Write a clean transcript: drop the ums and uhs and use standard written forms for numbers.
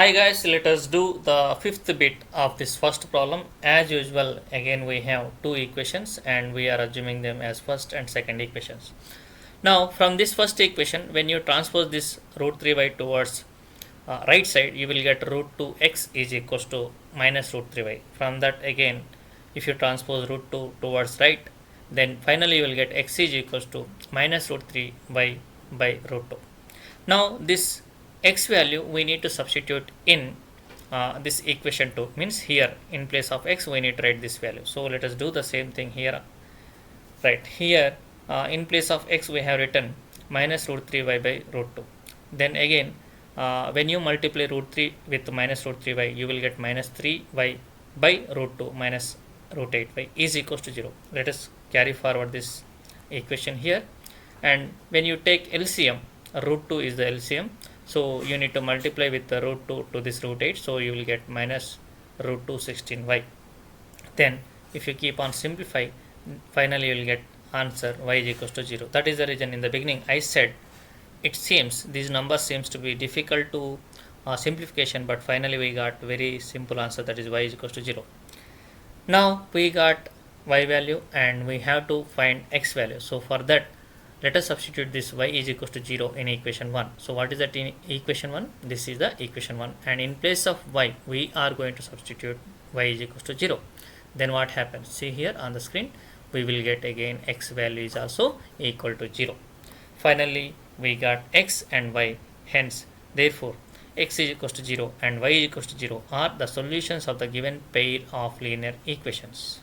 Hi guys, let us do the fifth bit of this first problem. As usual, again we have two equations and we are assuming them as first and second equations. Now from this first equation, when you transpose this root 3y towards right side, you will get root 2x is equals to minus root 3y. From that again, if you transpose root 2 towards right, then finally you will get x is equals to minus root 3y by root 2. Now this x value we need to substitute in this equation 2, means here in place of x we need to write this value. So let us do the same thing here. Right here in place of x we have written minus root 3y by root 2. Then again when you multiply root 3 with minus root 3y, you will get minus 3y by root 2 minus root 8y is equals to 0. Let us carry forward this equation here, and when you take LCM, root 2 is the LCM, so you need to multiply with the root 2 to this root 8, so you will get minus root 2 16y. Then if you keep on simplify, finally you will get answer y is equals to 0. That is the reason in the beginning I said it seems these numbers seems to be difficult to simplification, but finally we got very simple answer, that is y is equals to 0. Now we got y value and we have to find x value. So for that, let us substitute this y is equals to 0 in equation 1. So what is that in equation 1? This is the equation 1, and in place of y we are going to substitute y is equals to 0. Then what happens? See here on the screen, we will get again x value is also equal to 0. Finally we got x and y, hence therefore x is equals to 0 and y is equals to 0 are the solutions of the given pair of linear equations.